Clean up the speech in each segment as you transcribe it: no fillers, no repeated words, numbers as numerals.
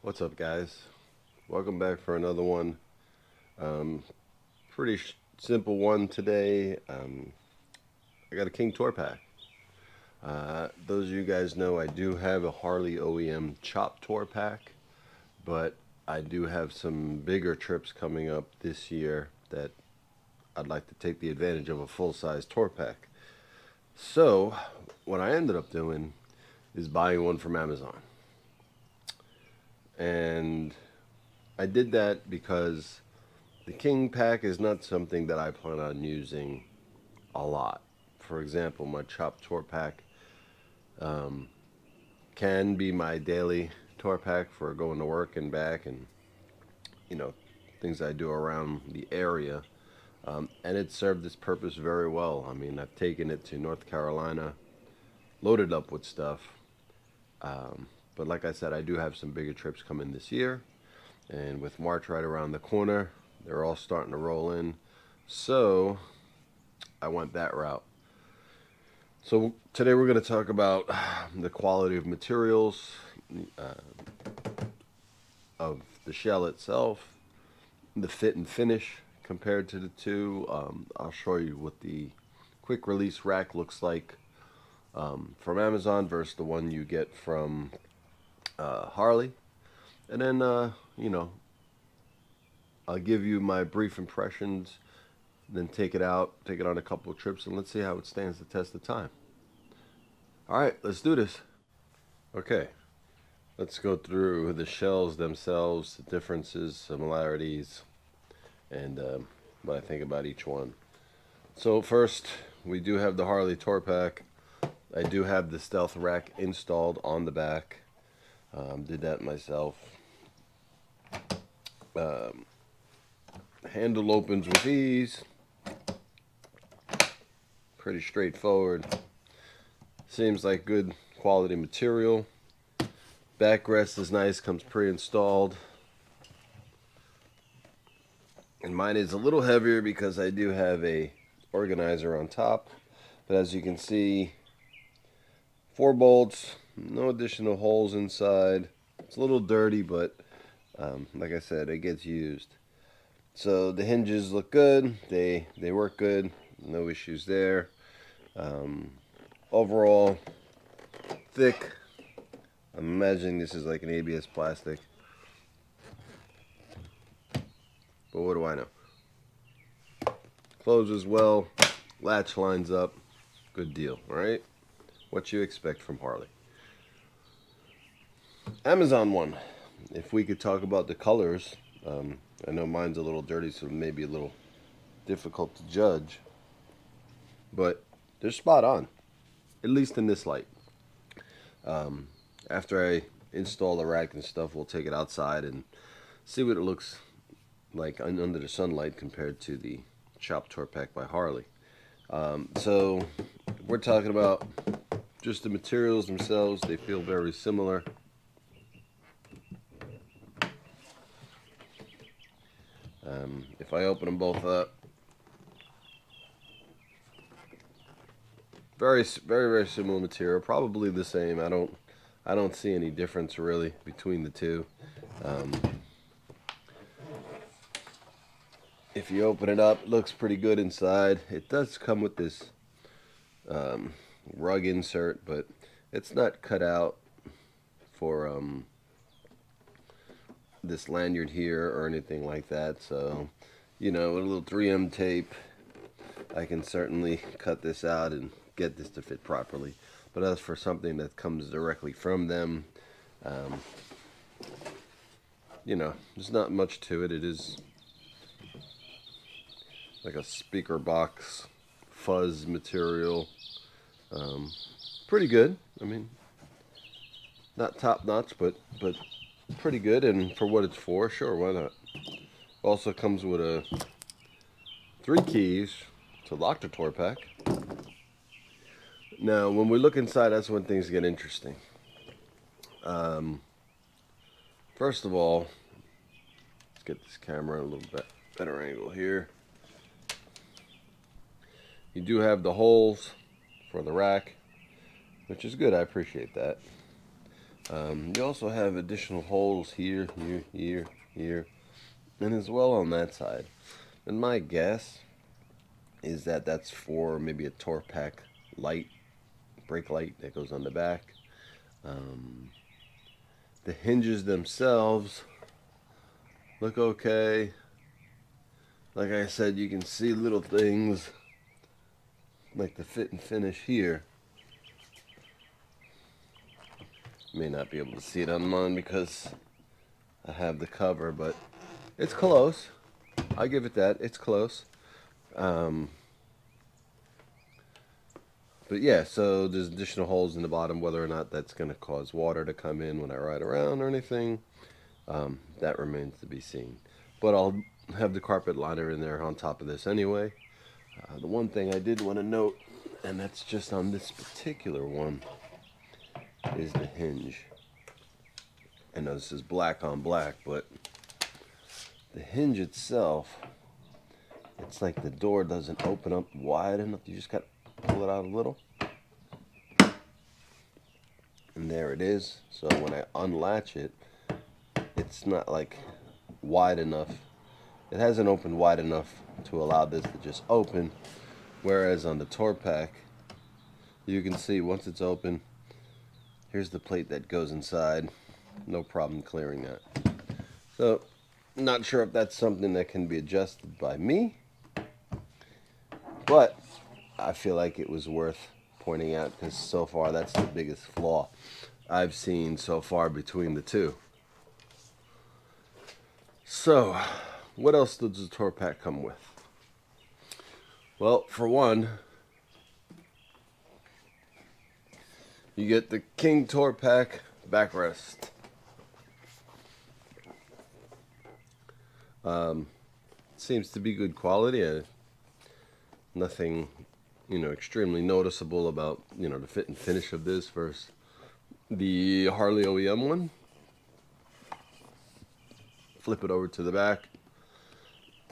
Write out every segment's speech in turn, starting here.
What's up, guys? Welcome back for another one. Pretty simple one today. I got a King Tour Pack. Those of you guys know I do have a Harley OEM Chop Tour Pack, but I do have some bigger trips coming up this year that I'd like to take the advantage of a full-size tour pack. So, what I ended up doing is buying one from Amazon. And I did that because the King pack is not something that I plan on using a lot. For example, my Chop Tour pack can be my daily tour pack for going to work and back and, you know, things I do around the area. And it served its purpose very well. I mean, I've taken it to North Carolina, loaded up with stuff. But like I said, I do have some bigger trips coming this year. And with March right around the corner, they're all starting to roll in. So I went that route. So today we're going to talk about the quality of materials, of the shell itself, the fit and finish compared to the two. I'll show you what the quick release rack looks like from Amazon versus the one you get from Harley. And then, I'll give you my brief impressions, then take it out, take it on a couple of trips, and let's see how it stands the test of time. All right, let's do this. Okay, let's go through the shells themselves, the differences, similarities, and what I think about each one. So first, we do have the Harley Tour Pack. I do have the stealth rack installed on the back. Did that myself. Handle opens with ease. Pretty straightforward. Seems like good quality material. Backrest is nice, comes pre-installed. And mine is a little heavier because I do have a organizer on top. But as you can see, 4 bolts, no additional holes inside. It's a little dirty, but like I said, it gets used. So the hinges look good. They work good. No issues there. Overall, thick. I'm imagining this is like an ABS plastic. But what do I know? Closes well. Latch lines up. Good deal, alright? What you expect from Harley. Amazon one. If we could talk about the colors, I know mine's a little dirty, so maybe a little difficult to judge, but they're spot on, at least in this light. After I install the rack and stuff, we'll take it outside and see what it looks like under the sunlight compared to the Chop Tour Pack by Harley. So we're talking about just the materials themselves. They feel very similar. If I open them both up, very similar material, probably the same. I don't see any difference really between the two. If you open it up, it looks pretty good inside. It does come with this rug insert, but it's not cut out for this lanyard here or anything like that. So, with a little 3M tape, I can certainly cut this out and get this to fit properly. But as for something that comes directly from them, there's not much to it. It is like a speaker box fuzz material. Pretty good. I mean, not top notch, but pretty good, and for what it's for, sure, why not? Also comes with 3 keys to lock the tour pack. Now, when we look inside, that's when things get interesting. First of all, let's get this camera a little bit better angle here. You do have the holes for the rack, which is good. I appreciate that. You also have additional holes here, here, and as well on that side. And my guess is that that's for maybe a tour pack light, brake light that goes on the back. The hinges themselves look okay. Like I said, you can see little things like the fit and finish here. May not be able to see it on mine because I have the cover, but it's close. I give it that. It's close. But yeah, so there's additional holes in the bottom. Whether or not that's going to cause water to come in when I ride around or anything, that remains to be seen. But I'll have the carpet liner in there on top of this anyway. The one thing I did want to note, and that's just on this particular one, is the hinge. I know this is black on black, but the hinge itself, it's like the door doesn't open up wide enough. You just got to pull it out a little. And there it is. So when I unlatch it, it's not like wide enough. It hasn't opened wide enough to allow this to just open. Whereas on the tour pack, you can see once it's open, here's the plate that goes inside. No problem clearing that. So, not sure if that's something that can be adjusted by me, but I feel like it was worth pointing out because so far that's the biggest flaw I've seen so far between the two. So, what else does the tour pack come with? Well, for one, you get the King Tour Pack backrest. Seems to be good quality. Nothing, extremely noticeable about, the fit and finish of this versus the Harley OEM one. Flip it over to the back,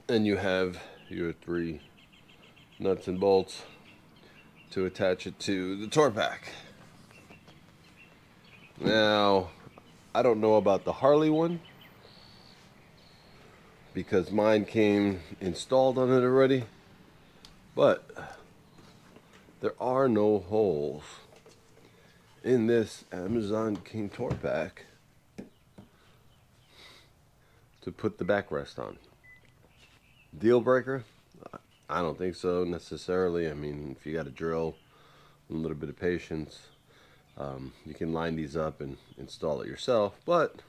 and you have your 3 nuts and bolts to attach it to the tour pack. Now, I don't know about the Harley one because mine came installed on it already, but there are no holes in this Amazon King Tour Pack to put the backrest on. Deal breaker? I don't think so necessarily. I mean, if you got a drill and a little bit of patience, you can line these up and install it yourself. But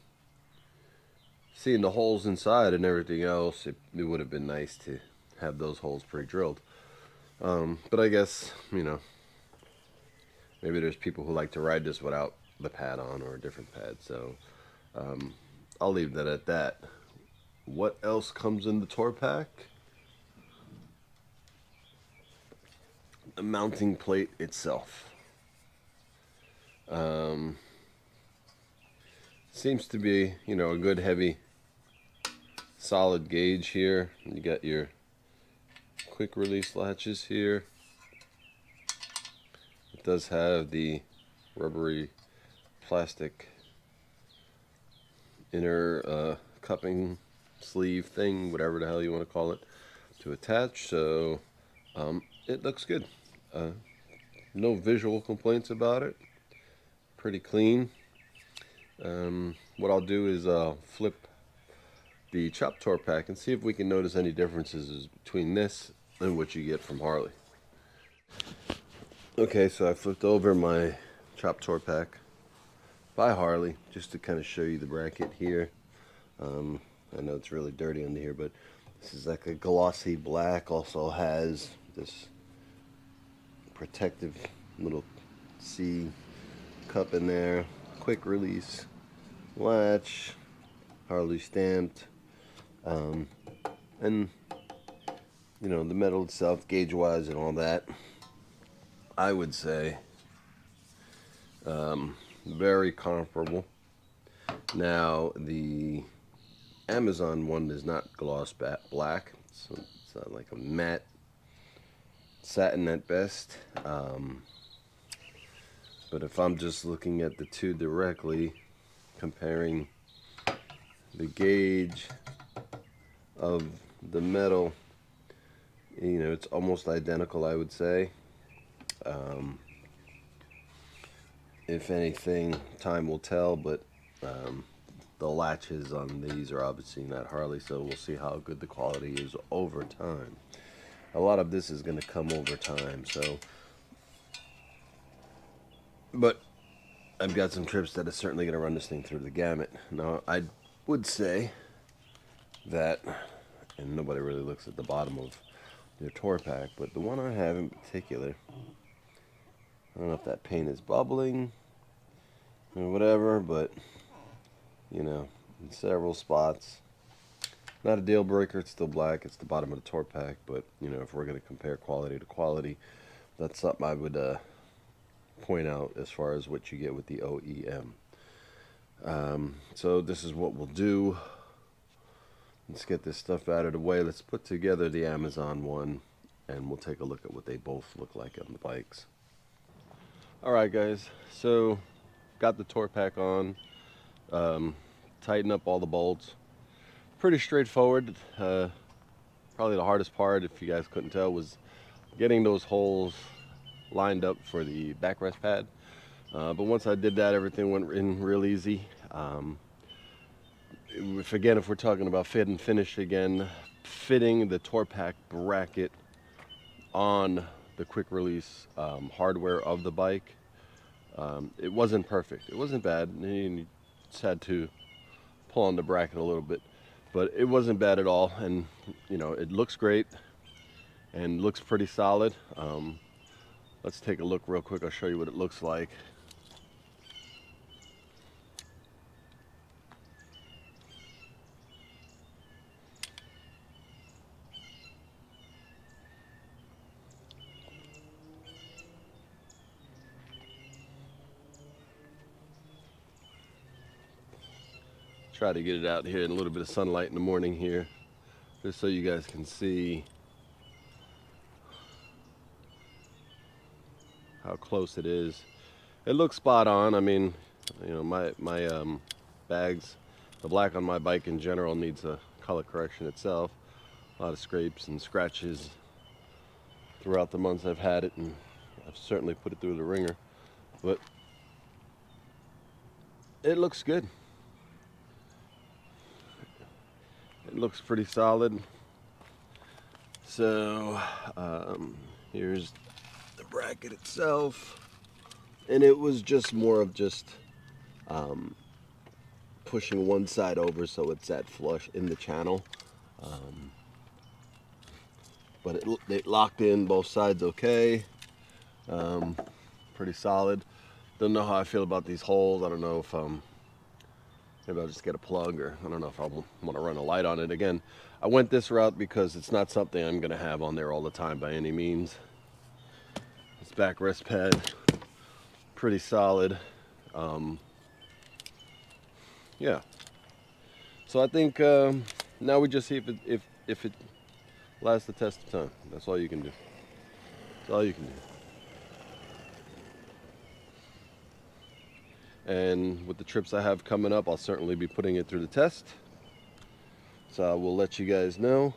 seeing the holes inside and everything else, it would have been nice to have those holes pre-drilled. But I guess, maybe there's people who like to ride this without the pad on or a different pad. So I'll leave that at that. What else comes in the tour pack? The mounting plate itself. Seems to be, a good heavy solid gauge here. You got your quick release latches here. It does have the rubbery plastic inner cupping sleeve thing, whatever the hell you want to call it, to attach. So it looks good. No visual complaints about it. Pretty clean. What I'll do is flip the Chop Tour Pack and see if we can notice any differences between this and what you get from Harley. Okay, so I flipped over my Chop Tour Pack by Harley just to kind of show you the bracket here. I know it's really dirty under here, but this is like a glossy black. Also has this protective little C cup in there. Quick release latch, Harley stamped, and the metal itself, gauge wise and all that, I would say very comparable. Now the Amazon one is not gloss black, so it's not like a matte satin at best. But if I'm just looking at the two directly, comparing the gauge of the metal, you know, it's almost identical, I would say. If anything, time will tell, but the latches on these are obviously not Harley, so we'll see how good the quality is over time. A lot of this is going to come over time, so. But I've got some trips that are certainly going to run this thing through the gamut. Now, I would say that, and nobody really looks at the bottom of their tour pack, but the one I have in particular, I don't know if that paint is bubbling or whatever, but, you know, in several spots. Not a deal breaker, it's still black, it's the bottom of the tour pack, but, you know, if we're going to compare quality to quality, that's something I would point out as far as what you get with the OEM. So this is what we'll do. Let's get this stuff out of the way. Let's put together the Amazon one, and we'll take a look at what they both look like on the bikes. Alright guys, so got the tour pack on, tighten up all the bolts. Pretty straightforward. Probably the hardest part, if you guys couldn't tell, was getting those holes lined up for the backrest pad. But once I did that, everything went in real easy. If we're talking about fit and finish again, fitting the tour pack bracket on the quick release hardware of the bike, it wasn't perfect. It wasn't bad. You just had to pull on the bracket a little bit, but it wasn't bad at all. And you know, it looks great and looks pretty solid. Let's take a look real quick. I'll show you what it looks like. Try to get it out here in a little bit of sunlight in the morning here, just so you guys can see how close it is. It looks spot on. I mean, you know, my bags, the black on my bike in general needs a color correction itself. A lot of scrapes and scratches throughout the months I've had it, and I've certainly put it through the ringer, but it looks good. It looks pretty solid. So here's the bracket itself, and it was just more of just pushing one side over so it's at flush in the channel, but it locked in both sides okay. Pretty solid. Don't know how I feel about these holes. I don't know if maybe I'll just get a plug, or I don't know if I want to run a light on it. Again, I went this route because it's not something I'm going to have on there all the time by any means. This backrest pad, pretty solid. Yeah. So I think now we just see if it lasts the test of time. That's all you can do. That's all you can do. And with the trips I have coming up, I'll certainly be putting it through the test. So I will let you guys know.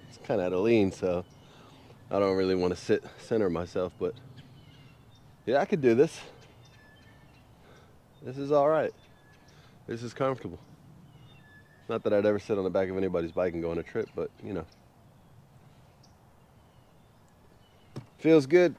It's kind of at a lean, so I don't really want to center myself, but yeah, I could do this. This is all right. This is comfortable. Not that I'd ever sit on the back of anybody's bike and go on a trip, but you know, feels good.